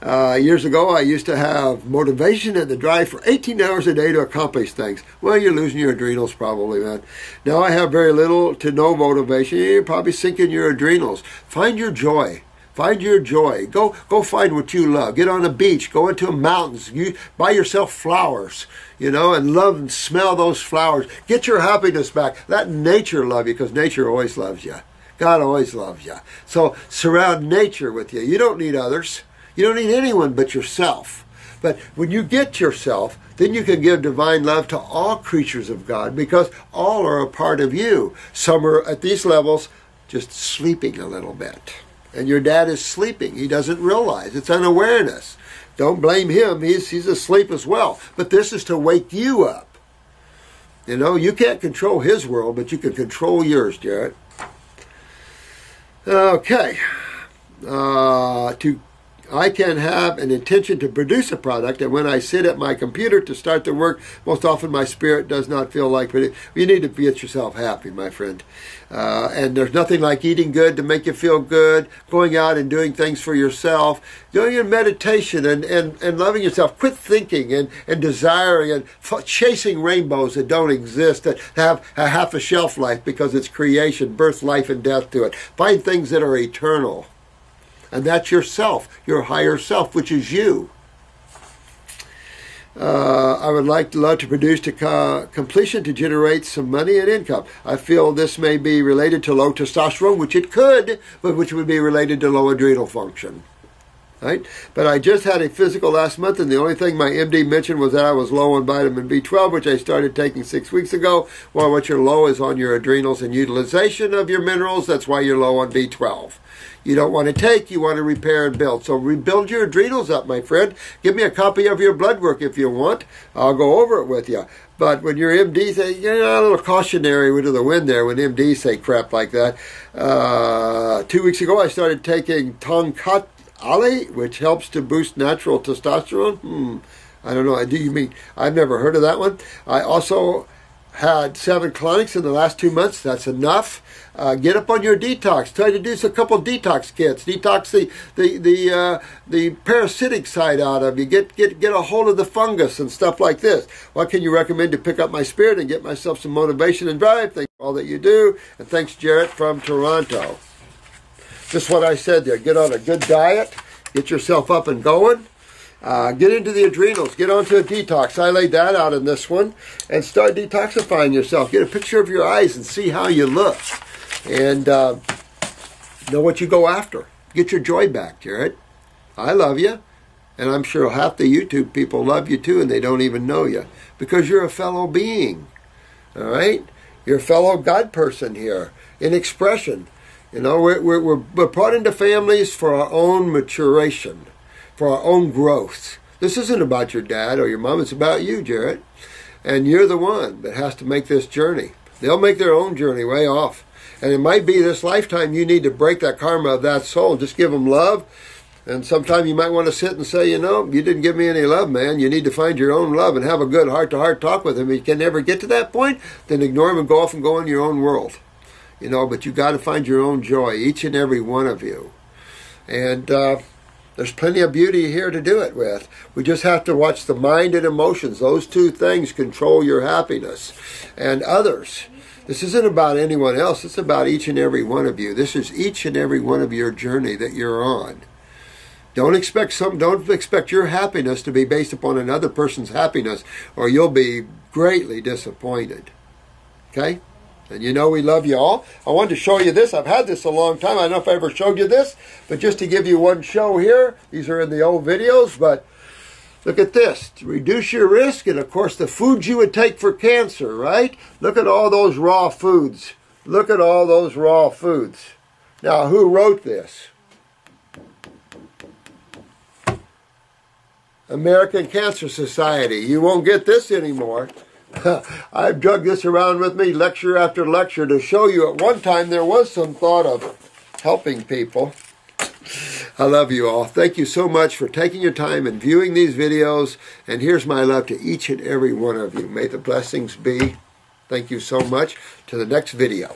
Years ago, I used to have motivation and the drive for 18 hours a day to accomplish things. Well, you're losing your adrenals probably, man. Now I have very little to no motivation. You're probably sinking your adrenals. Find your joy. Find your joy. Go find what you love. Get on a beach. Go into mountains. Buy yourself flowers, and love and smell those flowers. Get your happiness back. Let nature love you, because nature always loves you. God always loves you. So surround nature with you. You don't need others. You don't need anyone but yourself. But when you get yourself, then you can give divine love to all creatures of God, because all are a part of you. Some are at these levels just sleeping a little bit. And your dad is sleeping. He doesn't realize. It's unawareness. Don't blame him. He's asleep as well. But this is to wake you up. You can't control his world, but you can control yours, Jarrett. Okay. I can have an intention to produce a product, and when I sit at my computer to start the work, most often my spirit does not feel like it. You need to get yourself happy, my friend. And there's nothing like eating good to make you feel good, going out and doing things for yourself, doing your meditation and loving yourself. Quit thinking and desiring and chasing rainbows that don't exist, that have a half a shelf life because it's creation, birth, life, and death to it. Find things that are eternal. And that's yourself, your higher self, which is you. I would love to produce to completion to generate some money and income. I feel this may be related to low testosterone, which it could, but which would be related to low adrenal function. Right? But I just had a physical last month, and the only thing my MD mentioned was that I was low on vitamin B12, which I started taking 6 weeks ago. Well, what you're low is on your adrenals and utilization of your minerals. That's why you're low on B12. You don't want to take, you want to repair and build. So rebuild your adrenals up, my friend. Give me a copy of your blood work if you want. I'll go over it with you. But when your MD say, a little cautionary to the wind there when MDs say crap like that. 2 weeks ago, I started taking Tonkat Ali, which helps to boost natural testosterone. I don't know. Do you mean, I've never heard of that one. I also had 7 colonics in the last 2 months. That's enough. Get up on your detox. Try to do a couple detox kits. Detox the parasitic side out of you. Get a hold of the fungus and stuff like this. What can you recommend to pick up my spirit and get myself some motivation and drive? Thanks for all that you do. And thanks, Jarrett from Toronto. Just what I said there. Get on a good diet. Get yourself up and going. Get into the adrenals. Get onto a detox. I laid that out in this one. And start detoxifying yourself. Get a picture of your eyes and see how you look. And know what you go after. Get your joy back, Jared. I love you. And I'm sure half the YouTube people love you too, and they don't even know you. Because you're a fellow being. All right? You're a fellow God person here. In expression. You know, we're brought into families for our own maturation. For our own growth. This isn't about your dad or your mom. It's about you, Jarrett. And you're the one that has to make this journey. They'll make their own journey way off. And it might be this lifetime you need to break that karma of that soul. Just give them love. And sometime you might want to sit and say, you know, you didn't give me any love, man. You need to find your own love and have a good heart-to-heart talk with him. If you can never get to that point, then ignore him and go off and go in your own world. You know, but you got to find your own joy, each and every one of you. And there's plenty of beauty here to do it with. We just have to watch the mind and emotions. Those two things control your happiness. And others. This isn't about anyone else. It's about each and every one of you. This is each and every one of your journey that you're on. Don't expect your happiness to be based upon another person's happiness, or you'll be greatly disappointed. Okay? And you know we love you all. I wanted to show you this. I've had this a long time. I don't know if I ever showed you this, but just to give you one show here. These are in the old videos, but look at this. To reduce your risk, and of course the foods you would take for cancer, right? Look at all those raw foods. Look at all those raw foods. Now, who wrote this? American Cancer Society. You won't get this anymore. I've drug this around with me lecture after lecture to show you at one time there was some thought of helping people. I love you all. Thank you so much for taking your time and viewing these videos. And here's my love to each and every one of you. May the blessings be. Thank you so much. To the next video.